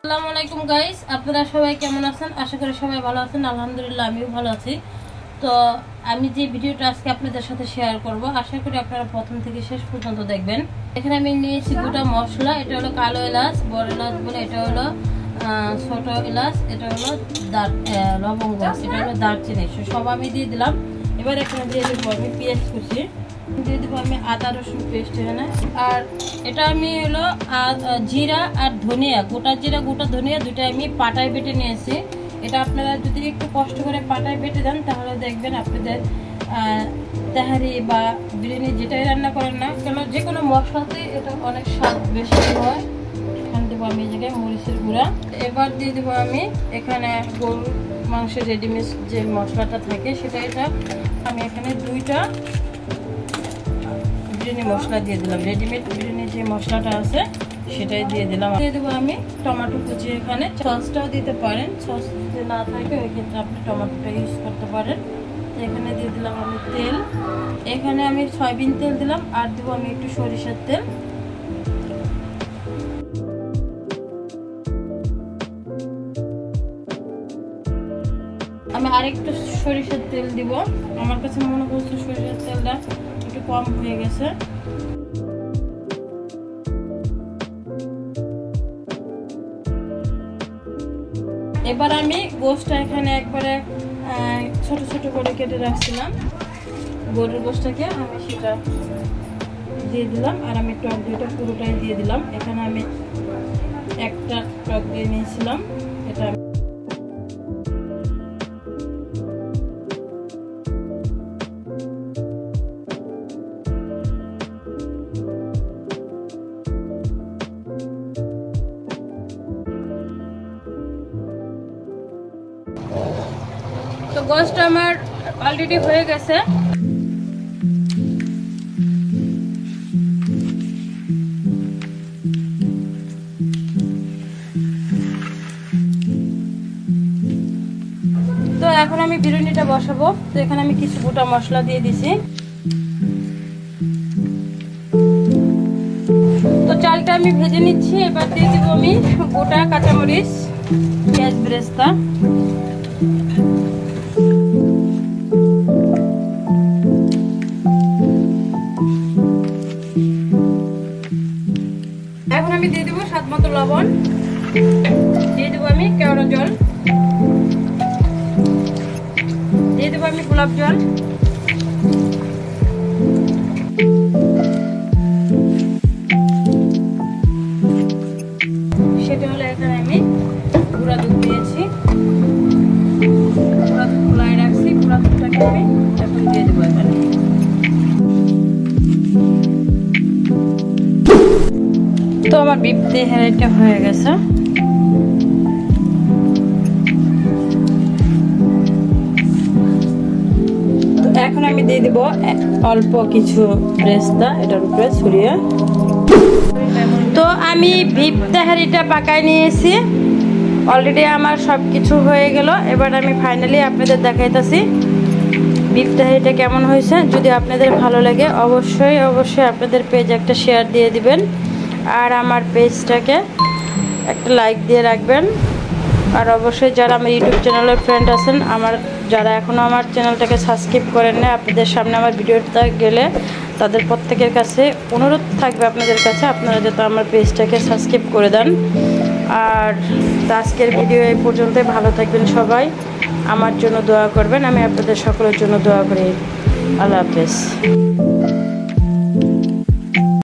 আসসালামু আলাইকুম গাইস, আপনারা সবাই কেমন আছেন? আশা করি সবাই ভালো আছেন। আলহামদুলিল্লাহ আমিও ভালো আছি। তো আমি যে ভিডিওটা আজকে আপনাদের সাথে শেয়ার করব, আশা করি আপনারা প্রথম থেকে শেষ পর্যন্ত দেখবেন। এখানে আমি নিয়েছি গোটা মশলা। এটা হলো কালো এলাচ, বড় এলাচ বলে, এটা হলো ছোট এলাচ, এটা হলো লবঙ্গ, এটা হলো দারচিনি। সব আমি দিয়ে দিলাম। এবার এখানে দিয়ে দেবো আমি পেঁয়াজ কুচি, দিয়ে দেবো আমি আদা রসুন পেস্ট এখানে। আর এটা আমি হলো জিরা আর ধনিয়া, গোটা জিরা গোটা ধনিয়া দুটো আমি পাটায় বেটে নিয়েছি। এটা আপনারা যদি একটু কষ্ট করে পাটায় বেটে দেন তাহলে দেখবেন আপনাদের তেহারি বা বিরিয়ানি যেটাই রান্না করেন না কেন, যে কোনো মশলাতে এটা অনেক স্বাদ বেশি হয়। এখানে দেবো আমি এই জায়গায় মরিচের গুঁড়া। এবার দিয়ে দেবো আমি এখানে গরুর মাংসের রেডিমেড যে মশলাটা থাকে সেটা, এটা আমি এখানে দুইটা বিরিয়ানি মশলা দিয়ে দিলাম। রেডিমেড বিরিয়ানি যে মশলাটা আছে সেটাই দিয়ে দিলাম। দিয়ে দেবো আমি টমেটো কুচি। এখানে সসটাও দিতে পারেন, সস যদি না থাকে ওই ক্ষেত্রে আপনি টমেটোটা ইউজ করতে পারেন। তো এখানে দিয়ে দিলাম আমি তেল। এখানে আমি সয়াবিন তেল দিলাম, আর দেবো আমি একটু সরিষার তেল। আমি আরেকটু সরিষার তেল দিব। আমার কাছে মনে করছে সরিষার তেলটা একটু কম হয়ে গেছে। এবার আমি গোশটা এখানে একবারে ছোট ছোট করে কেটে রাখছিলাম, গরুর গোশটাকে আমি সেটা দিয়ে দিলাম। আর আমি টক দইটা পুরোটাই দিয়ে দিলাম। এখানে আমি একটা টক দিয়ে নিয়েছিলাম, এটা তো গোশটা আমার অলরেডি হয়ে গেছে। তো এখন আমি বিরিয়ানিটা বসাবো। তো এখানে আমি কিছু গোটা মশলা দিয়ে দিছি। তো চালটা আমি ভেজে নিচ্ছি। এবার দিয়ে দিব আমি গোটা কাঁচামরিচ, পেঁয়াজ বেরেস্তা, এখন আমি দিয়ে দেবো স্বাদ মতো লবণ, দিয়ে দেবো আমি কেওড়া জল, দিয়ে দেবো আমি গোলাপ জল, সেটা হলো এখানে আমি গুঁড়া দুধ দিয়েছি, গুঁড়া দুধ গুলাই রাখছি। গুঁড়া দুধটাকে আমি এখন দিয়ে দেবো এখানে। তো আমার বিফ তেহারিটা হয়ে গেছে। এখন আমি দিয়ে দিব অল্প কিছু বেরেস্তা এটার উপরে ছড়িয়ে। তো আমি বিফ তেহারিটা পাকায় নিয়েছি। অলরেডি আমার সব কিছু হয়ে গেল। এবার আমি ফাইনালি আপনাদের দেখাইতেছি বিফ তেহারিটা কেমন হয়েছে। যদি আপনাদের ভালো লাগে অবশ্যই আপনাদের পেজ একটা শেয়ার দিয়ে দিবেন, আর আমার পেজটাকে একটা লাইক দিয়ে রাখবেন। আর অবশ্যই যারা আমার ইউটিউব চ্যানেলের ফ্রেন্ড আছেন, যারা এখনও আমার চ্যানেলটাকে সাবস্ক্রাইব করেন না, আপনাদের সামনে আমার ভিডিওটা গেলে তাদের প্রত্যেকের কাছে অনুরোধ থাকবে আপনাদের কাছে, আপনারা যাতে আমার পেজটাকে সাবস্ক্রাইব করে দেন। আর আজকের ভিডিও এই পর্যন্তই। ভালো থাকবেন সবাই, আমার জন্য দোয়া করবেন। আমি আপনাদের সকলের জন্য দোয়া করি। আল্লাহ হাফেজ।